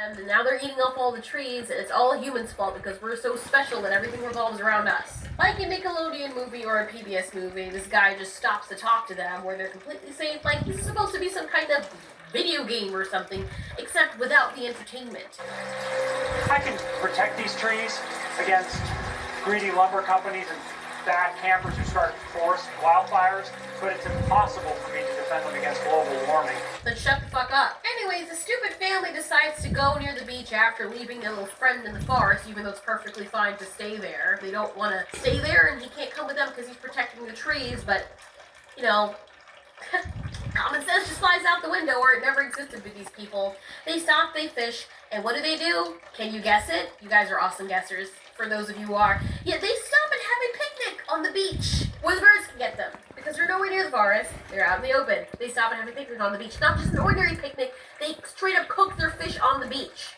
And now they're eating up all the trees, and it's all humans' fault because we're so special that everything revolves around us. Like a Nickelodeon movie or a PBS movie, this guy just stops to talk to them where they're completely safe, like he's supposed to be some kind of video game or something, except without the entertainment. I can protect these trees against greedy lumber companies and bad campers who start forest wildfires, but it's impossible for me to defend them against global warming. Then shut the fuck up. Anyways, the stupid family decides to go near the beach after leaving their little friend in the forest, even though it's perfectly fine to stay there. They don't want to stay there, and he can't come with them because he's protecting the trees, but, you know, common sense just flies out the window, or it never existed with these people. They stop, they fish, and what do? Can you guess it? You guys are awesome guessers, for those of you who are. Yeah, they stop and have a picnic on the beach, where the birds can get them. Because they're nowhere near the forest, they're out in the open. They stop and have a picnic on the beach. Not just an ordinary picnic, they straight up cook their fish on the beach.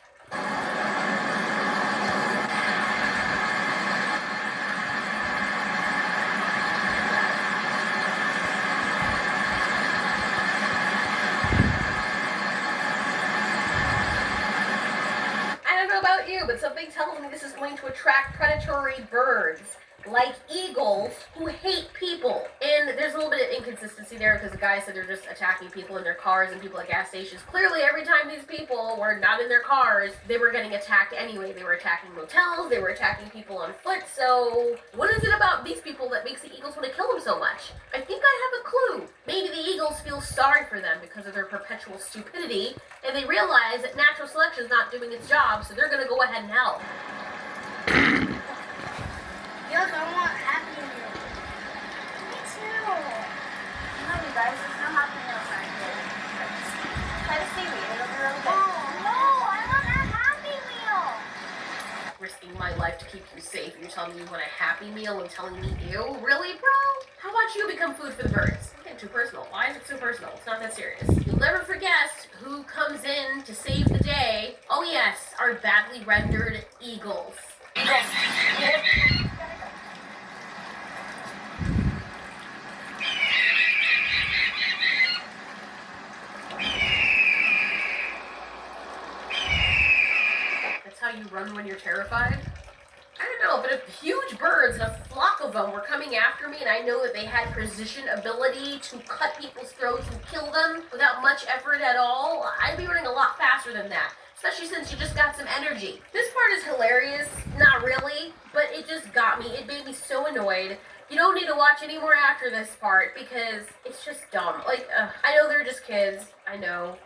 About you, but something tells me this is going to attract predatory birds like eagles who hate people. And there's a little bit of inconsistency there because the guy said they're just attacking people in their cars and people at gas stations. Clearly, every time these people were not in their cars, they were getting attacked anyway. They were attacking motels, they were attacking people on foot. So what is it about these people that makes the eagles want to kill them so much? I think I have a clue. Maybe the eagles feel sorry for them because of their perpetual stupidity, and they realize that natural selection is not doing its job, so they're going to go ahead and help. Yuck, I want Happy Meal. Me too. No, you guys, there's no Happy Meals right here. Try to see me, it'll be really good. Oh, no, I want a Happy Meal. Risking my life to keep you safe. You're telling me you want a Happy Meal and telling me ew? Really, bro? How about you become food for the birds? I'm getting too personal. Why is it so personal? It's not that serious. You'll never forget who comes in to save the day. Oh yes, our badly rendered eagles. That's how you run when you're terrified? I don't know, but if huge birds and a flock of them were coming after me and I know that they had precision ability to cut people's throats and kill them without much effort at all, I'd be running a lot faster than that. Especially since you just got some energy. This part is hilarious, not really, but it just got me. It made me so annoyed. You don't need to watch any more after this part because it's just dumb. Like, I know they're just kids. I know.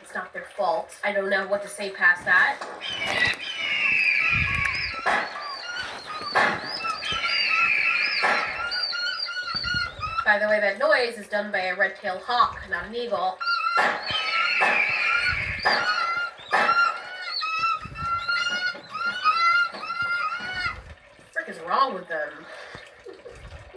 It's not their fault. I don't know what to say past that. By the way, that noise is done by a red-tailed hawk, not an eagle. What the frick is wrong with them?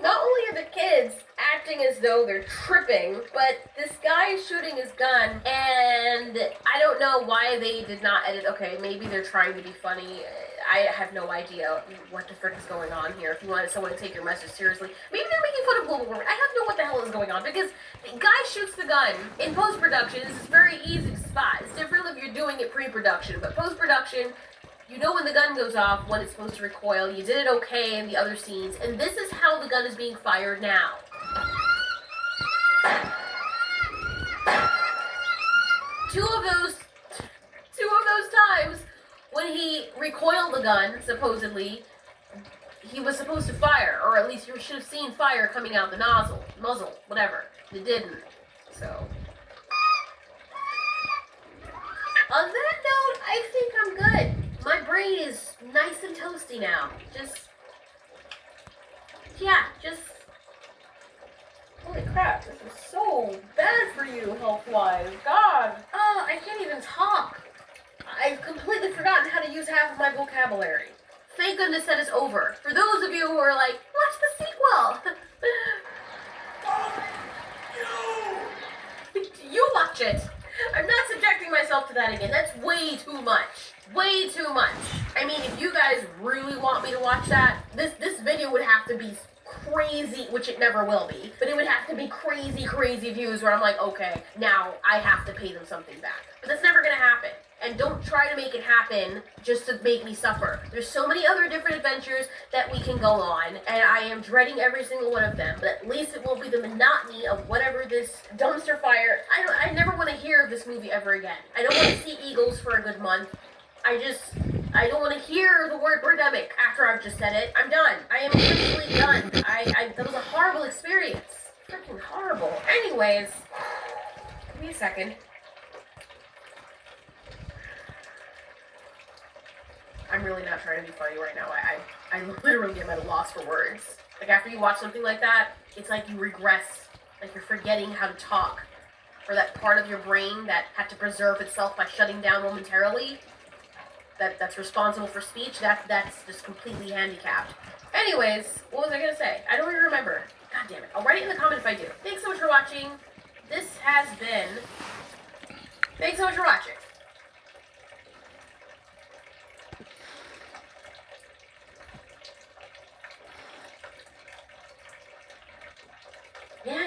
Not only are the kids acting as though they're tripping, but this guy is shooting his gun, and I don't know why they did not edit. Okay, maybe they're trying to be funny. I have no idea what the frick is going on here. If you wanted someone to take your message seriously, maybe they're making fun of global warming. I have no what the hell is going on because the guy shoots the gun in post-production. This is very easy to spot. It's different if you're doing it pre-production, but post-production, you know when the gun goes off, when it's supposed to recoil. You did it okay in the other scenes, and this is how the gun is being fired now. Two of those times when he recoiled the gun, supposedly, he was supposed to fire, or at least you should have seen fire coming out the muzzle, whatever. It didn't, so. On that note, I think I'm good. My brain is nice and toasty now. Holy crap, this is so bad for you health-wise. God. Oh, I can't even talk. I've completely forgotten how to use half of my vocabulary. Thank goodness that is over. For those of you who are like, watch the sequel. You watch it. I'm not subjecting myself to that again. That's way too much. Way too much. I mean, if you guys really want me to watch that, this video would have to be crazy, which it never will be, but it would have to be crazy views where I'm like, okay, now I have to pay them something back. But that's never gonna happen. and don't try to make it happen just to make me suffer. There's so many other different adventures that we can go on, and I am dreading every single one of them, but at least it won't be the monotony of whatever this dumpster fire. I never want to hear of this movie ever again. I don't want to see eagles for a good month. I don't want to hear the word birdemic after I've just said it. I'm done. I am officially done. That was a horrible experience. Freaking horrible. Anyways, give me a second. I'm really not trying to be funny right now. I literally am at a loss for words. Like, after you watch something like that, it's like you regress. Like, you're forgetting how to talk. Or that part of your brain that had to preserve itself by shutting down momentarily. That's responsible for speech. That's just completely handicapped. Anyways, what was I gonna say? I don't even remember. God damn it. I'll write it in the comment if I do. Thanks so much for watching. This has been... Thanks so much for watching.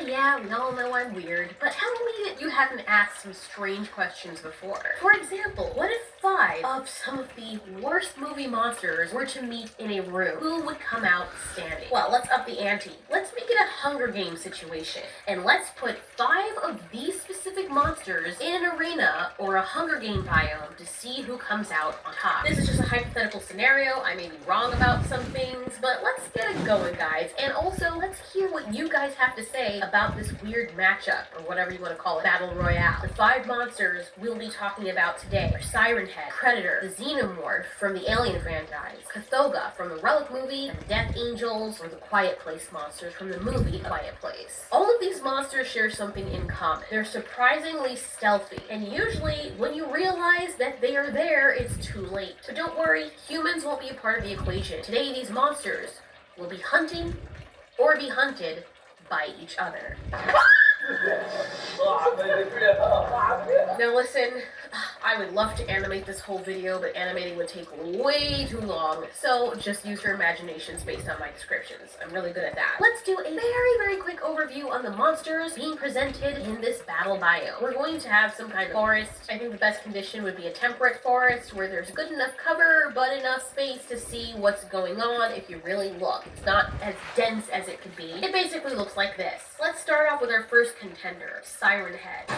Yeah, we all know I'm weird, but tell me that you haven't asked some strange questions before. For example, what if 5 of some of the worst movie monsters were to meet in a room? Who would come out standing? Well, let's up the ante. Let's make it a Hunger Games situation, and let's put 5 of these specific monsters in an arena or a Hunger Game biome to see who comes out on top. This is just a hypothetical scenario. I may be wrong about some things, but let's get it going, guys. And also, let's hear what you guys have to say about this weird matchup, or whatever you want to call it, Battle Royale. The 5 monsters we'll be talking about today are Siren Head, Predator, the Xenomorph from the Alien franchise, Cthulhu from the Relic movie, and the Death Angels, or the Quiet Place monsters from the movie Quiet Place. All of these monsters share something in common. They're surprisingly stealthy, and usually when you realize that they are there, it's too late. But don't worry, humans won't be a part of the equation. Today, these monsters will be hunting or be hunted by each other. Now listen, I would love to animate this whole video, but animating would take way too long, so just use your imaginations based on my descriptions. I'm really good at that. Let's do a very quick overview on the monsters being presented in this battle biome. We're going to have some kind of forest. I think the best condition would be a temperate forest where there's good enough cover, but enough space to see what's going on if you really look. It's not as dense as it could be. It basically looks like this. Let's start off with our first contender, Siren Head.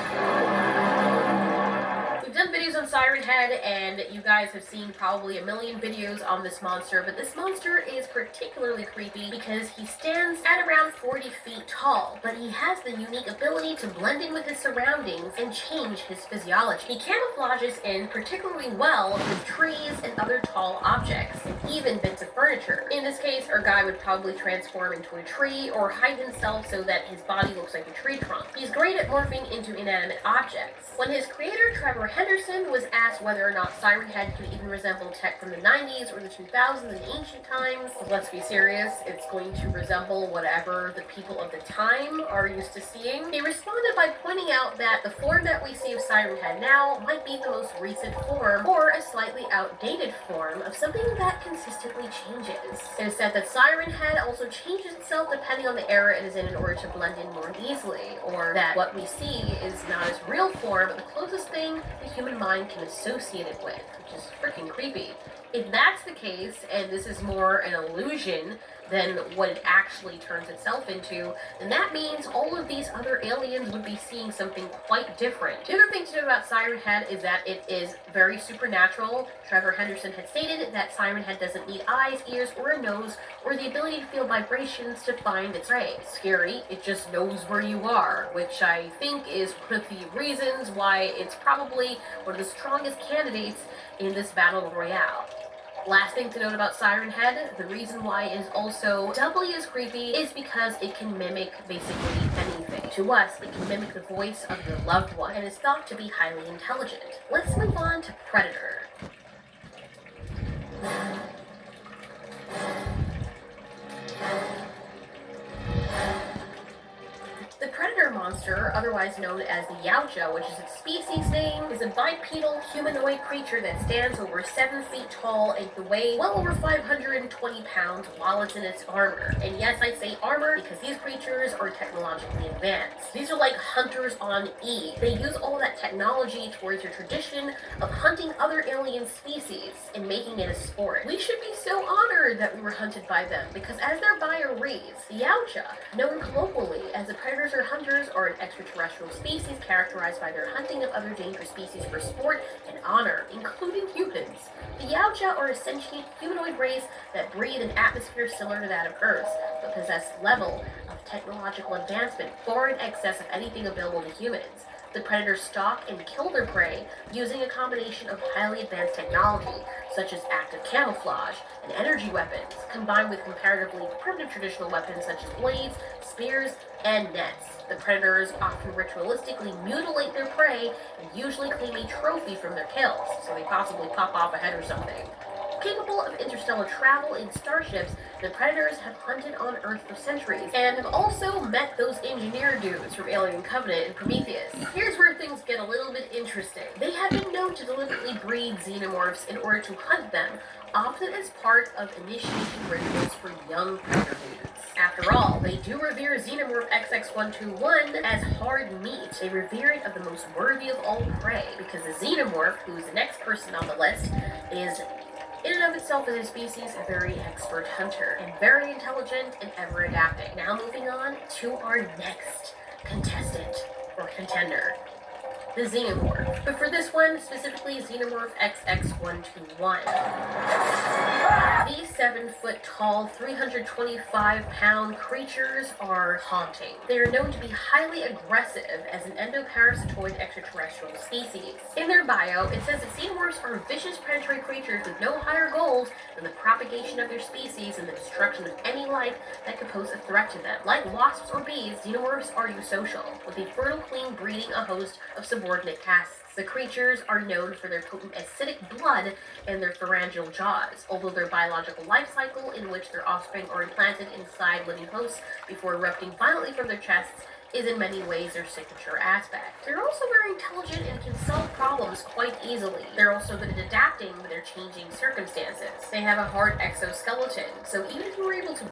We've done videos on Siren Head, and you guys have seen probably a million videos on this monster, but this monster is particularly creepy because he stands at around 40 feet tall, but he has the unique ability to blend in with his surroundings and change his physiology. He camouflages in particularly well with trees and other tall objects, and even bits of furniture. In this case, our guy would probably transform into a tree or hide himself so that his body looks like a tree trunk. He's great at morphing into inanimate objects. When his creator, Trevor Henderson, was asked whether or not Siren Head could even resemble tech from the 90s or the 2000s in ancient times, let's be serious, it's going to resemble whatever the people of the time are used to seeing. He responded by pointing out that the form that we see of Siren Head now might be the most recent form, or a slightly outdated form of something that consistently changes. It is said that Siren Head also changes itself depending on the era it is in order to blend in more easily, or that what we see is not its real form, but the closest thing the human mind can associate it with, which is freaking creepy. If that's the case, and this is more an illusion than what it actually turns itself into, then that means all of these other aliens would be seeing something quite different. The other thing to know about Siren Head is that it is very supernatural. Trevor Henderson had stated that Siren Head doesn't need eyes, ears, or a nose, or the ability to feel vibrations to find its prey. Scary, it just knows where you are, which I think is one of the reasons why it's probably one of the strongest candidates in this battle royale. Last thing to note about Siren Head, the reason why it is also doubly as creepy is because it can mimic basically anything. To us, it can mimic the voice of your loved one and is thought to be highly intelligent. Let's move on to Predator. The Predator monster, otherwise otherwise known as the Yautja, which is its species name, is a bipedal humanoid creature that stands over 7 feet tall and can weigh well over 520 pounds while it's in its armor. And yes, I say armor because these creatures are technologically advanced. These are like hunters on E. They use all that technology towards your tradition of hunting other alien species and making it a sport. We should be so honored that we were hunted by them because as their bio reads, the Yautja, known colloquially as the predators or hunters, are an extraterrestrial species characterized by their hunting of other dangerous species for sport and honor, including humans. The Yautja are a sentient humanoid race that breathe an atmosphere similar to that of Earth, but possess level of technological advancement far in excess of anything available to humans. The predators stalk and kill their prey using a combination of highly advanced technology, such as active camouflage and energy weapons, combined with comparatively primitive traditional weapons such as blades, spears, and nets. The predators often ritualistically mutilate their prey and usually claim a trophy from their kills, so they possibly pop off a head or something. Capable of interstellar travel in starships, the predators have hunted on Earth for centuries, and have also met those engineer dudes from Alien Covenant and Prometheus. Here's where things get a little bit interesting. They have been known to deliberately breed xenomorphs in order to hunt them, often as part of initiation rituals for young predator dudes. After all, they do revere Xenomorph XX121 as hard meat. They revere it of the most worthy of all prey, because the Xenomorph, who is the next person on the list, is in and of itself as a species, a very expert hunter, and very intelligent and ever adapting. Now moving on to our next contestant, or contender, the Xenomorph. But for this one, specifically Xenomorph XX121. These 7-foot-tall, 325-pound creatures are haunting. They are known to be highly aggressive as an endoparasitoid extraterrestrial species. In their bio, it says that xenomorphs are vicious predatory creatures with no higher goals than the propagation of their species and the destruction of any life that could pose a threat to them. Like wasps or bees, xenomorphs are eusocial, with a fertile queen breeding a host of subordinate castes. The creatures are known for their potent acidic blood and their pharyngeal jaws, although their biological life cycle, in which their offspring are implanted inside living hosts before erupting violently from their chests, is in many ways their signature aspect. They're also very intelligent and can solve problems quite easily. They're also good at adapting to their changing circumstances. They have a hard exoskeleton, so even if you were able to